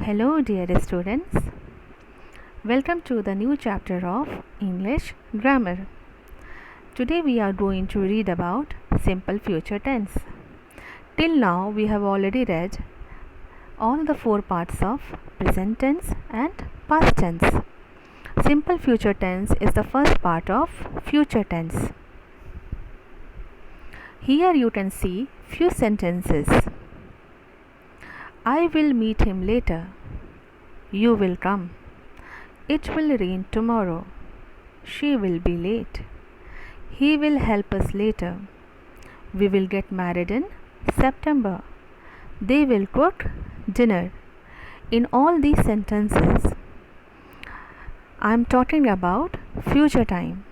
Hello, dear students. Welcome to the new chapter of English Grammar. Today we are going to read about simple future tense. Till now we have already read all the four parts of present tense and past tense. Simple future tense is the first part of future tense. Here you can see few sentences. I will meet him later. You will come. It will rain tomorrow. She will be late. He will help us later. We will get married in September. They will cook dinner. In all these sentences, I am talking about future time.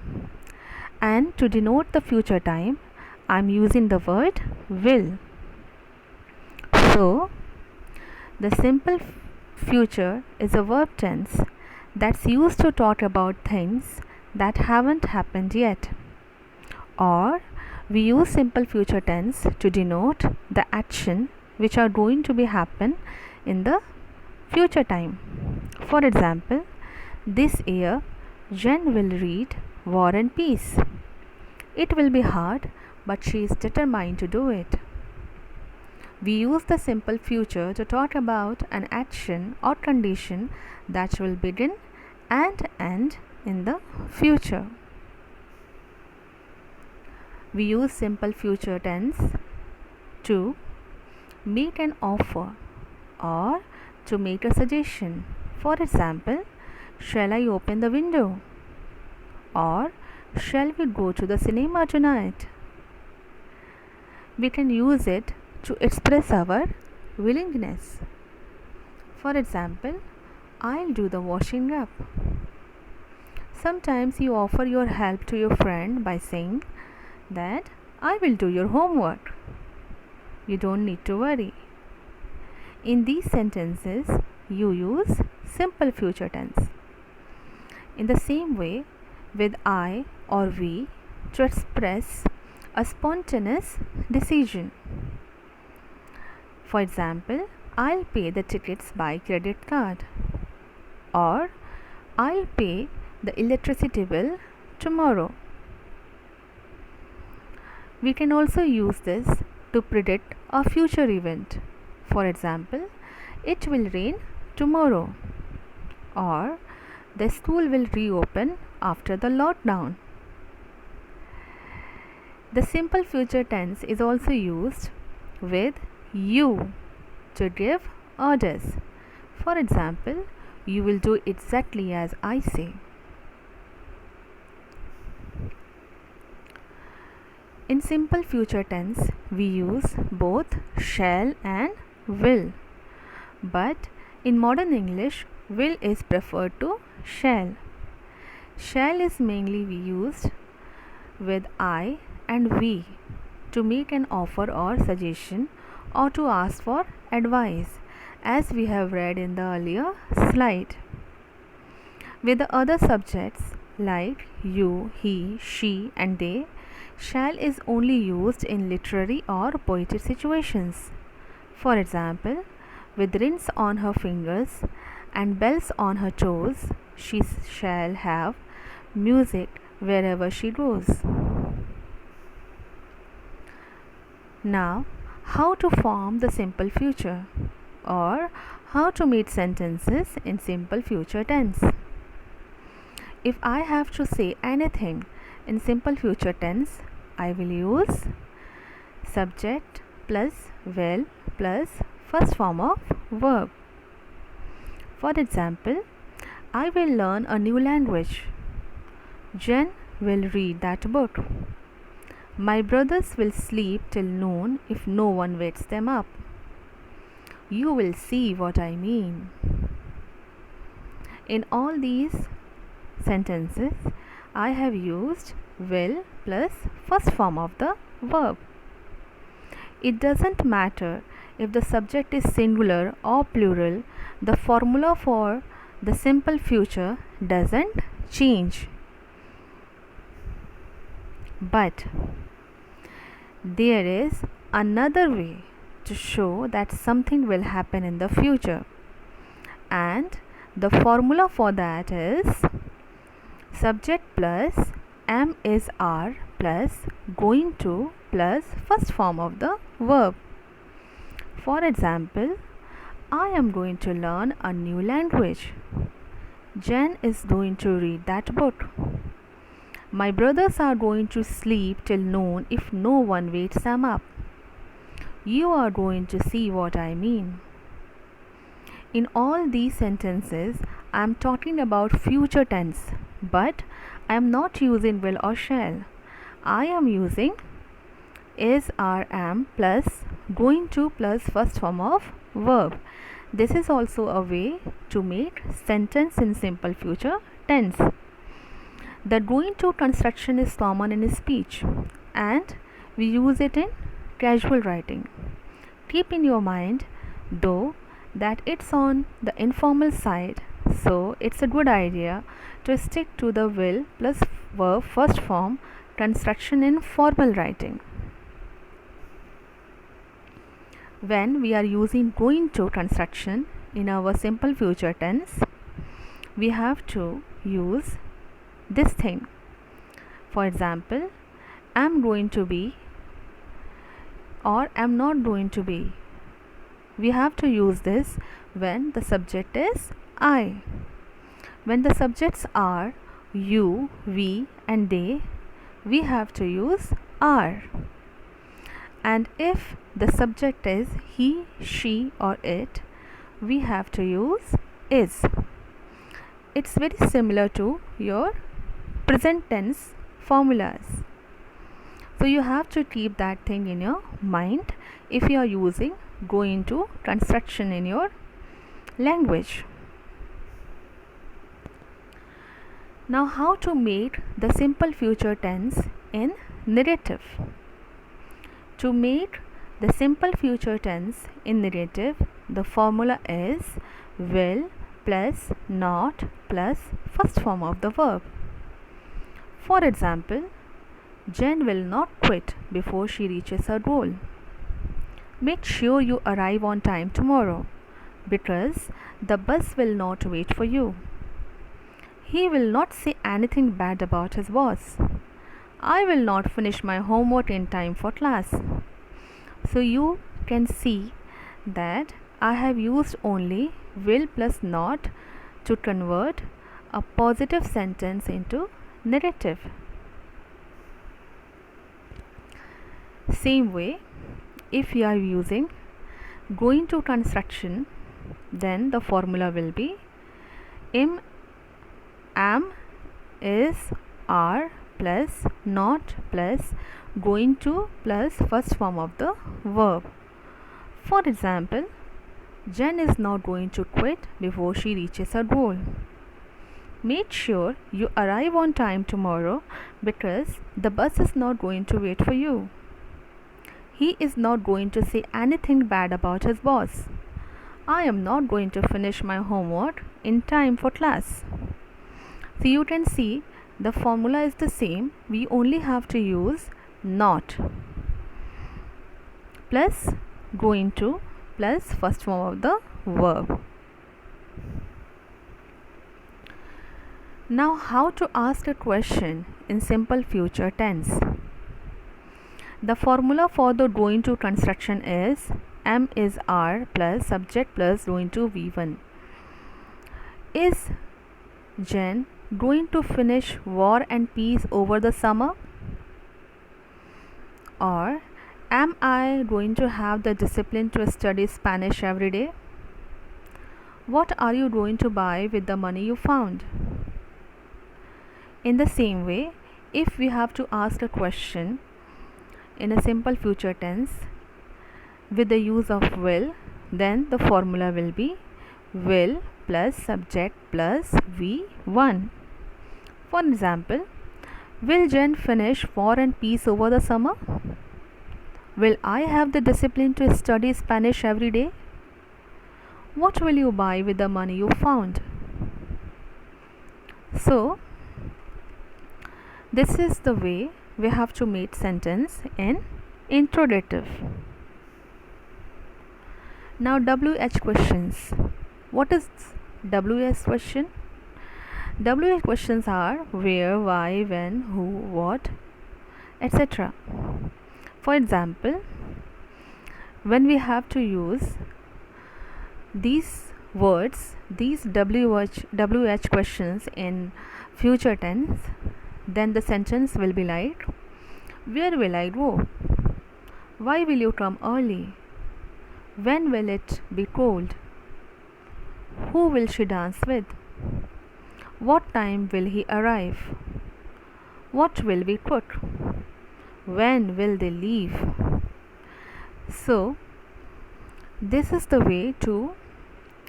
And to denote the future time, I am using the word will. So, the simple future is a verb tense that's used to talk about things that haven't happened yet. Or we use simple future tense to denote the action which are going to be happen in the future time. For example, this year Jen will read War and Peace. It will be hard, but she is determined to do it. We use the simple future to talk about an action or condition that will begin and end in the future. We use simple future tense to make an offer or to make a suggestion. For example, shall I open the window? Or shall we go to the cinema tonight? We can use it to express our willingness. For example, I'll do the washing up. Sometimes you offer your help to your friend by saying that I will do your homework. You don't need to worry. In these sentences, you use simple future tense. In the same way, with I or we to express a spontaneous decision. For example, I'll pay the tickets by credit card. Or I'll pay the electricity bill tomorrow. We can also use this to predict a future event. For example, it will rain tomorrow. Or the school will reopen after the lockdown. The simple future tense is also used with you to give orders. For example, you will do exactly as I say. In simple future tense, we use both shall and will. But in modern English, will is preferred to shall. Shall is mainly used with I and we to make an offer or suggestion or to ask for advice, as we have read in the earlier slide. With the other subjects like you, he, she and they, shall is only used in literary or poetic situations. For example, with rings on her fingers and bells on her toes, she shall have music wherever she goes. Now, how to form the simple future or how to make sentences in simple future tense. If I have to say anything in simple future tense, I will use subject plus will plus first form of verb. For example, I will learn a new language. Jen will read that book. My brothers will sleep till noon if no one wakes them up. You will see what I mean. In all these sentences, I have used will plus first form of the verb. It doesn't matter if the subject is singular or plural, the formula for the simple future doesn't change. But there is another way to show that something will happen in the future. and the formula for that is subject plus am is are plus going to plus first form of the verb. For example, I am going to learn a new language. Jen is going to read that book. My brothers are going to sleep till noon if no one wakes them up. You are going to see what I mean. In all these sentences, I am talking about future tense, but I am not using will or shall. I am using is, are, am plus going to plus first form of verb. This is also a way to make sentence in simple future tense. The going to construction is common in speech and we use it in casual writing. Keep in your mind, though, that it's on the informal side, so it's a good idea to stick to the will plus verb first form construction in formal writing. When we are using going to construction in our simple future tense, we have to use this thing. For example, am going to be or am not going to be. We have to use this when the subject is I. When the subjects are you, we and they, we have to use are. And if the subject is he, she or it, we have to use is. It's very similar to your present tense formulas. So you have to keep that thing in your mind if you are using going to construction in your language. Now, how to make the simple future tense in narrative? To make the simple future tense in narrative, the formula is will plus not plus first form of the verb. For example, Jen will not quit before she reaches her goal. Make sure you arrive on time tomorrow because the bus will not wait for you. He will not say anything bad about his boss. I will not finish my homework in time for class. So you can see that I have used only will plus not to convert a positive sentence into narrative. Same way, if you are using going to construction, then the formula will be am, is, are plus not plus going to plus first form of the verb. For example, Jen is not going to quit before she reaches her goal. Make sure you arrive on time tomorrow because the bus is not going to wait for you. He is not going to say anything bad about his boss. I am not going to finish my homework in time for class. So you can see the formula is the same. We only have to use not plus going to plus first form of the verb. Now, how to ask a question in simple future tense? The formula for the going to construction is am is are plus subject plus going to V1. Is Jen going to finish War and Peace over the summer? Or am I going to have the discipline to study Spanish every day? What are you going to buy with the money you found? In the same way, if we have to ask a question in a simple future tense with the use of will, then the formula will be will plus subject plus V1. For example, will Jen finish War and Peace over the summer? Will I have the discipline to study Spanish every day? What will you buy with the money you found? So, this is the way we have to make sentence in interrogative. Now, WH questions. What is WH question. WH questions are where, why, when, who, what, etc. For example, when we have to use these words, these WH questions in future tense, then the sentence will be like, where will I go? Why will you come early? When will it be cold? Who will she dance with? What time will he arrive? What will we cook? When will they leave? So, this is the way to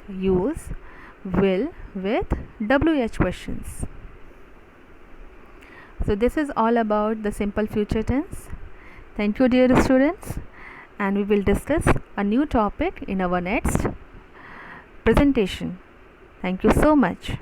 use will with WH questions. So, this is all about the simple future tense. Thank you, dear students, and we will discuss a new topic in our next presentation. Thank you so much.